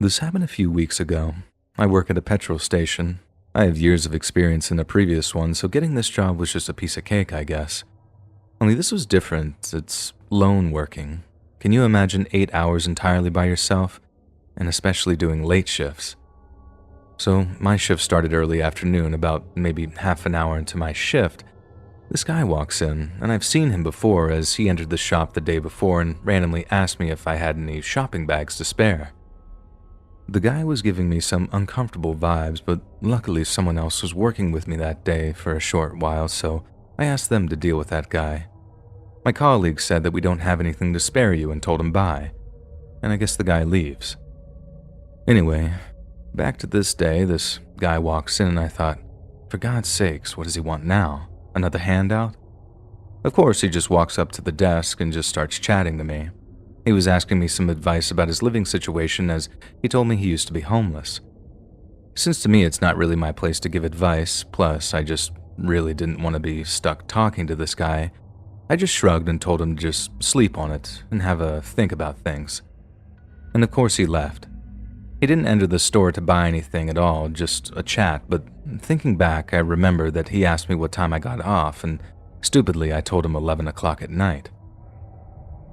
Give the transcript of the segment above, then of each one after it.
This happened a few weeks ago. I work at a petrol station. I have years of experience in a previous one, so getting this job was just a piece of cake, I guess. Only this was different. It's lone working. Can you imagine 8 hours entirely by yourself? And especially doing late shifts. So my shift started early afternoon, about maybe half an hour into my shift. This guy walks in, and I've seen him before as he entered the shop the day before and randomly asked me if I had any shopping bags to spare. The guy was giving me some uncomfortable vibes, but luckily someone else was working with me that day for a short while, so I asked them to deal with that guy. My colleague said that we don't have anything to spare you and told him bye, and I guess the guy leaves. Anyway, back to this day, this guy walks in and I thought, for God's sakes, what does he want now? Another handout? Of course, he just walks up to the desk and just starts chatting to me. He was asking me some advice about his living situation as he told me he used to be homeless. Since to me it's not really my place to give advice, plus I just really didn't want to be stuck talking to this guy, I just shrugged and told him to just sleep on it and have a think about things. And of course he left. He didn't enter the store to buy anything at all, just a chat, but thinking back, I remember that he asked me what time I got off, and stupidly I told him 11 o'clock at night.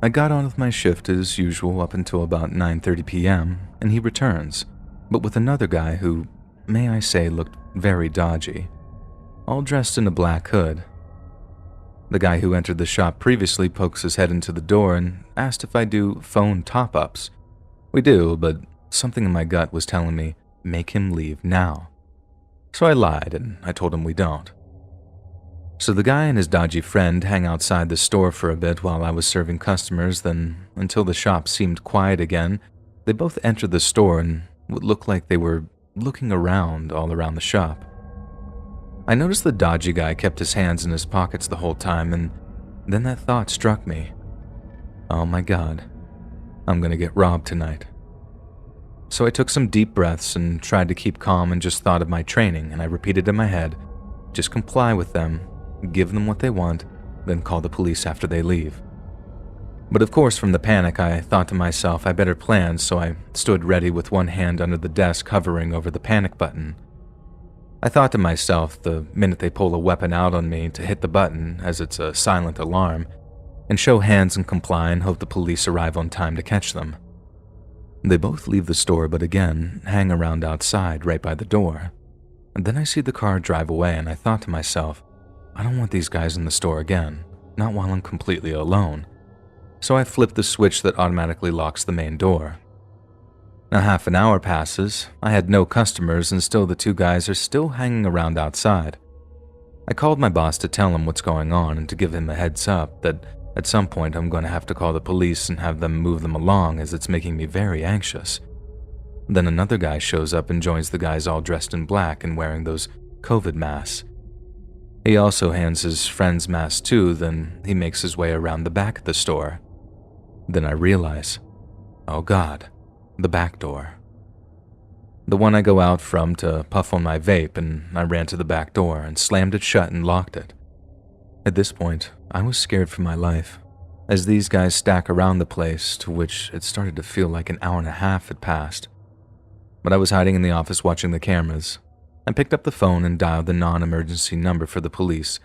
I got on with my shift as usual up until about 9:30 p.m., and he returns, but with another guy who, may I say, looked very dodgy, all dressed in a black hood. The guy who entered the shop previously pokes his head into the door and asked if I do phone top-ups. We do, but something in my gut was telling me, make him leave now. So I lied and I told him we don't. So the guy and his dodgy friend hang outside the store for a bit while I was serving customers, then until the shop seemed quiet again, they both entered the store and what looked like they were looking around all around the shop. I noticed the dodgy guy kept his hands in his pockets the whole time, and then that thought struck me. Oh my God, I'm gonna get robbed tonight. So I took some deep breaths and tried to keep calm and just thought of my training, and I repeated in my head, just comply with them, give them what they want, then call the police after they leave. But of course, from the panic, I thought to myself I better plan, so I stood ready with one hand under the desk hovering over the panic button. I thought to myself the minute they pull a weapon out on me to hit the button, as it's a silent alarm, and show hands and comply and hope the police arrive on time to catch them. They both leave the store but again hang around outside right by the door. And then I see the car drive away and I thought to myself, I don't want these guys in the store again, not while I'm completely alone. So I flip the switch that automatically locks the main door. Now half an hour passes, I had no customers and still the two guys are still hanging around outside. I called my boss to tell him what's going on and to give him a heads up that at some point I'm going to have to call the police and have them move them along as it's making me very anxious. Then another guy shows up and joins the guys all dressed in black and wearing those COVID masks. He also hands his friend's mask too, then he makes his way around the back of the store. Then I realize, oh God, the back door. The one I go out from to puff on my vape, and I ran to the back door and slammed it shut and locked it. At this point, I was scared for my life, as these guys stack around the place, to which it started to feel like an hour and a half had passed. But I was hiding in the office watching the cameras. I picked up the phone and dialed the non-emergency number for the police.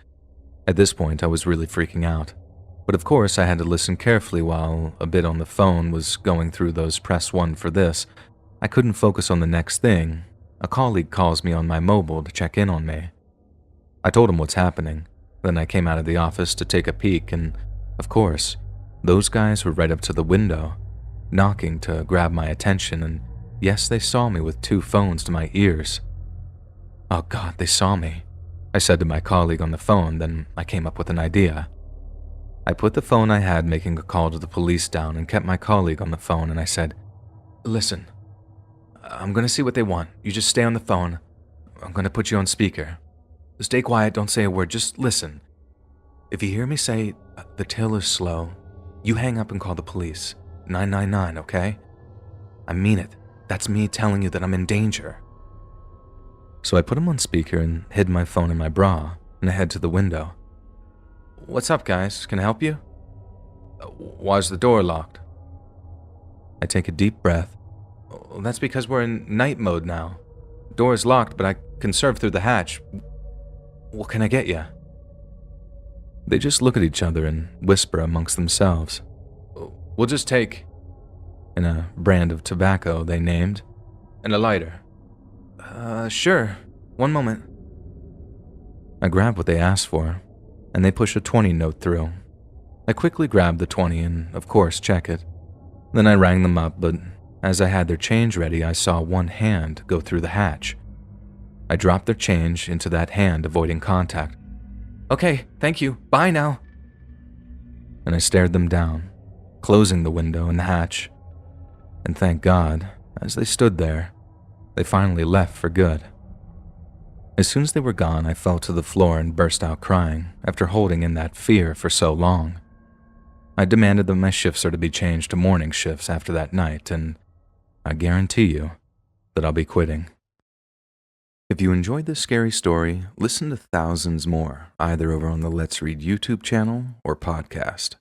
At this point, I was really freaking out. But of course, I had to listen carefully while a bit on the phone was going through those press 1 for this. I couldn't focus on the next thing. A colleague calls me on my mobile to check in on me. I told him what's happening. Then I came out of the office to take a peek and, of course, those guys were right up to the window, knocking to grab my attention, and yes, they saw me with 2 phones to my ears. Oh God, they saw me, I said to my colleague on the phone, then I came up with an idea. I put the phone I had making a call to the police down and kept my colleague on the phone, and I said, listen, I'm gonna see what they want. You just stay on the phone. I'm gonna put you on speaker. Stay quiet, don't say a word, just listen. If you hear me say, the till is slow, you hang up and call the police. 999, okay? I mean it. That's me telling you that I'm in danger. So I put him on speaker and hid my phone in my bra, and I head to the window. What's up, guys? Can I help you? Why's the door locked? I take a deep breath. "Oh, that's because we're in night mode now. Door's locked, but I can serve through the hatch. What can I get you?" They just look at each other and whisper amongst themselves. "We'll just take," in a brand of tobacco they named, "and a lighter." Sure. One moment." I grab what they asked for, and they push a 20 note through. I quickly grab the 20 and, of course, check it. Then I rang them up, but as I had their change ready, I saw one hand go through the hatch. I dropped their change into that hand, avoiding contact. "Okay, thank you. Bye now." And I stared them down, closing the window and the hatch. And thank God, as they stood there, they finally left for good. As soon as they were gone, I fell to the floor and burst out crying after holding in that fear for so long. I demanded that my shifts are to be changed to morning shifts after that night, and I guarantee you that I'll be quitting. If you enjoyed this scary story, listen to thousands more, either over on the Let's Read YouTube channel or podcast.